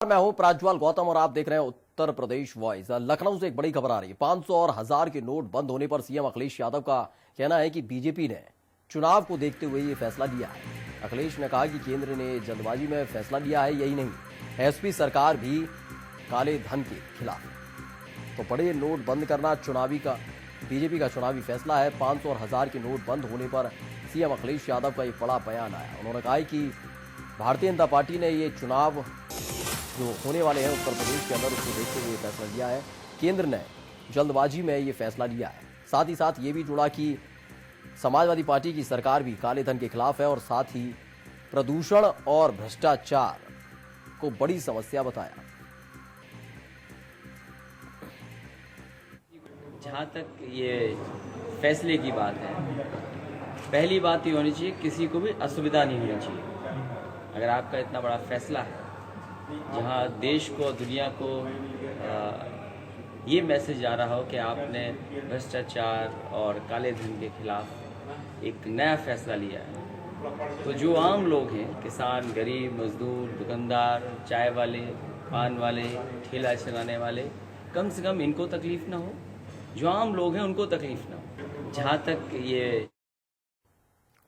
मैं हूं प्राज्वल गौतम और आप देख रहे हैं उत्तर प्रदेश वॉइस। लखनऊ से एक बड़ी खबर आ रही है। 500 और 1000 के नोट बंद होने पर सीएम अखिलेश यादव का कहना है कि बीजेपी ने चुनाव को देखते हुए ये फैसला लिया है। अखिलेश ने कहा कि केंद्र ने जल्दबाजी में फैसला लिया है, यही नहीं एसपी सरकार भी काले धन के खिलाफ है। तो बड़े नोट बंद करना बीजेपी का चुनावी फैसला है। 500 और 1000 के नोट बंद होने पर सीएम अखिलेश यादव का एक बड़ा बयान आया। उन्होंने कहा कि भारतीय जनता पार्टी ने ये चुनाव जो होने वाले हैं उत्तर प्रदेश के अंदर, उसको देखते हुए फैसला लिया है। केंद्र ने जल्दबाजी में ये फैसला लिया है। साथ ही साथ ये भी जुड़ा कि समाजवादी पार्टी की सरकार भी काले धन के खिलाफ है और साथ ही प्रदूषण और भ्रष्टाचार को बड़ी समस्या बताया। जहाँ तक ये फैसले की बात है, पहली बात ये होनी चाहिए किसी को भी असुविधा नहीं होनी चाहिए। अगर आपका इतना बड़ा फैसला है जहाँ देश को दुनिया को ये मैसेज जा रहा हो कि आपने भ्रष्टाचार और काले धन के खिलाफ एक नया फैसला लिया है, तो जो आम लोग हैं, किसान, गरीब, मजदूर, दुकानदार, चाय वाले, पान वाले, ठेला चलाने वाले, कम से कम इनको तकलीफ ना हो। जो आम लोग हैं उनको तकलीफ ना हो। जहाँ तक ये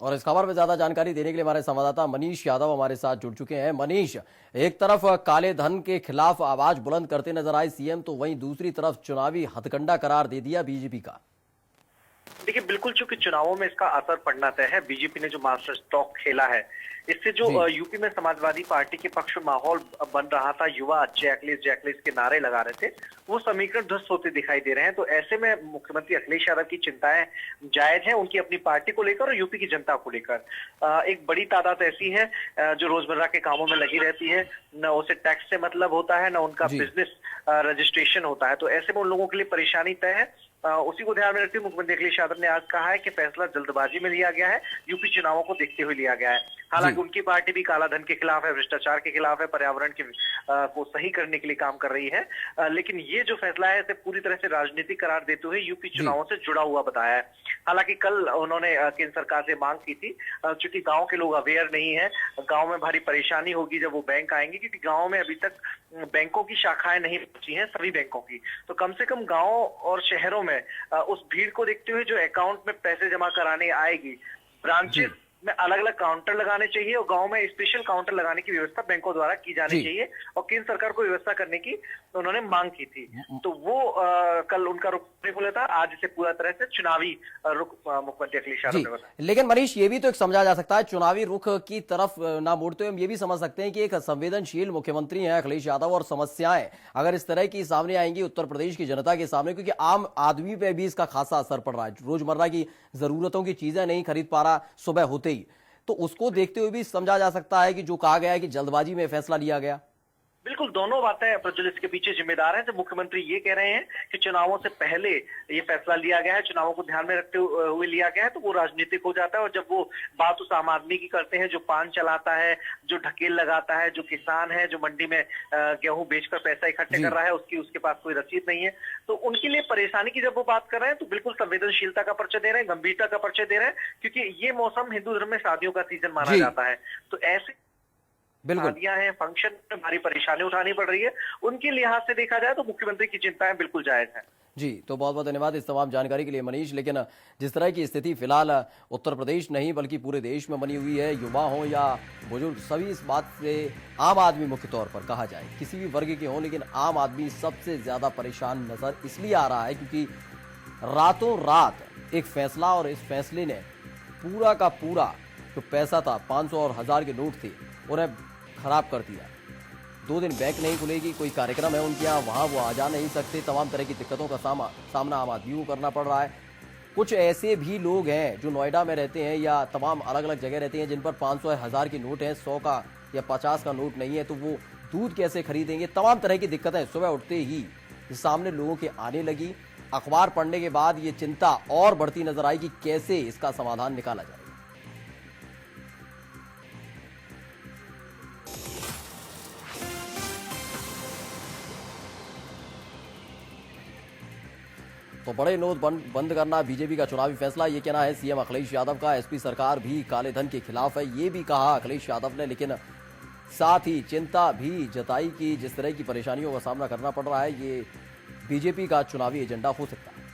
और इस खबर में ज्यादा जानकारी देने के लिए हमारे संवाददाता मनीष यादव हमारे साथ जुड़ चुके हैं। मनीष, एक तरफ काले धन के खिलाफ आवाज बुलंद करते नजर आए सीएम, तो वहीं दूसरी तरफ चुनावी हथकंडा करार दे दिया बीजेपी का। देखिए, बिल्कुल चूंकि चुनावों में इसका असर पड़ना तय है। बीजेपी ने जो मास्टर स्ट्रोक खेला है, इससे जो यूपी में समाजवादी पार्टी के पक्ष में माहौल बन रहा था, युवा जैकलिस के नारे लगा रहे थे, वो समीकरण ध्वस्त होते दिखाई दे रहे हैं। तो ऐसे में मुख्यमंत्री अखिलेश यादव की चिंताएं जायज हैं, उनकी अपनी पार्टी को लेकर और यूपी की जनता को लेकर। एक बड़ी तादाद ऐसी है जो रोजमर्रा के कामों में लगी रहती है, न उसे टैक्स से मतलब होता है, न उनका बिजनेस रजिस्ट्रेशन होता है। तो ऐसे में उन लोगों के लिए परेशानी तय है। उसी को ध्यान में रखते हुए मुख्यमंत्री अखिलेश यादव ने आज कहा है कि फैसला जल्दबाजी में लिया गया है, यूपी चुनावों को देखते हुए लिया गया है। हालांकि उनकी पार्टी भी काला धन के खिलाफ है, भ्रष्टाचार के खिलाफ है, पर्यावरण के को सही करने के लिए काम कर रही है। लेकिन ये जो फैसला है, इसे पूरी तरह से राजनीतिक करार देते हुए यूपी चुनावों से जुड़ा हुआ बताया है। हालांकि कल उन्होंने केंद्र सरकार से मांग की थी, चूंकि गांव के लोग अवेयर नहीं है, गांव में भारी परेशानी होगी जब वो बैंक आएंगे, क्योंकि गांव में अभी तक बैंकों की शाखाएं नहीं पहुंची हैं, सभी बैंकों की। तो कम से कम गांव और शहरों में उस भीड़ को देखते हुए जो अकाउंट में पैसे जमा कराने आएगी, ब्रांचेस में अलग अलग काउंटर लगाने चाहिए और गांव में स्पेशल काउंटर लगाने की व्यवस्था बैंकों द्वारा की जानी चाहिए और केंद्र सरकार को व्यवस्था करने की उन्होंने मांग की थी। तो वो कल उनका रुख खुला था। आज इसे पूरा तरह से चुनावी रुख मुख्यमंत्री अखिलेश यादव ने बताया। लेकिन मनीष, ये भी तो एक समझा जा सकता है, चुनावी रुख की तरफ ना मोड़ते हुए हम ये भी समझ सकते हैं कि एक संवेदनशील मुख्यमंत्री हैं अखिलेश यादव, और समस्याएं अगर इस तरह की सामने आएंगी उत्तर प्रदेश की जनता के सामने, क्योंकि आम आदमी पे भी इसका खासा असर पड़ रहा है, रोजमर्रा की जरूरतों की चीजें नहीं खरीद पा रहा सुबह होते ही, तो उसको देखते हुए भी समझा जा सकता है कि जो कहा गया है कि जल्दबाजी में फैसला लिया गया। बिल्कुल, दोनों बातें प्रज्वल इसके पीछे जिम्मेदार हैं। जब मुख्यमंत्री ये कह रहे हैं कि चुनावों से पहले ये फैसला लिया गया है, चुनावों को ध्यान में रखते हुए लिया गया है, तो वो राजनीतिक हो जाता है। और जब वो बात उस आम आदमी की करते हैं जो पान चलाता है, जो ढकेल लगाता है, जो किसान है, जो मंडी में गेहूं बेचकर पैसा इकट्ठे कर रहा है, उसके पास कोई रसीद नहीं है, तो उनके लिए परेशानी की जब वो बात कर रहे हैं, तो बिल्कुल संवेदनशीलता का परिचय दे रहे हैं, गंभीरता का परिचय दे रहे हैं, क्योंकि ये मौसम हिंदू धर्म में शादियों का सीजन माना जाता है। तो ऐसे शादियां हैं, फंक्शन में भारी परेशानी उठानी पड़ रही है, उनके लिहाज से देखा जाए तो मुख्यमंत्री की चिंताएं बिल्कुल जायज है। जी, तो बहुत बहुत धन्यवाद इस तमाम जानकारी के लिए मनीष। लेकिन जिस तरह की स्थिति फिलहाल उत्तर प्रदेश नहीं बल्कि पूरे देश में बनी हुई है, युवा हो या बुजुर्ग, सभी इस बात से, आम आदमी मुख्य तौर पर कहा जाए किसी भी वर्ग के हों, लेकिन आम आदमी सबसे ज्यादा परेशान नजर इसलिए आ रहा है क्योंकि रातों रात एक फैसला, और इस फैसले ने पूरा का पूरा जो पैसा था, 500 और 1000 के नोट थे, उन्हें खराब कर दिया। 2 दिन बैंक नहीं खुलेगी, कोई कार्यक्रम है उनके यहाँ, वहां वो आ जा नहीं सकते, तमाम तरह की दिक्कतों का सामना आम आदमी को करना पड़ रहा है। कुछ ऐसे भी लोग हैं जो नोएडा में रहते हैं या तमाम अलग अलग जगह रहते हैं, जिन पर 500 या 1000 के नोट हैं, 100 का या 50 का नोट नहीं है, तो वो दूध कैसे खरीदेंगे। तमाम तरह की दिक्कतें सुबह उठते ही सामने लोगों के आने लगी। अखबार पढ़ने के बाद ये चिंता और बढ़ती नजर आई कि कैसे इसका समाधान निकाला जाए। तो बड़े नोट बंद करना बीजेपी का चुनावी फैसला, ये कहना है सीएम अखिलेश यादव का। एसपी सरकार भी काले धन के खिलाफ है, ये भी कहा अखिलेश यादव ने। लेकिन साथ ही चिंता भी जताई कि जिस तरह की परेशानियों का सामना करना पड़ रहा है, ये बीजेपी का चुनावी एजेंडा हो सकता है।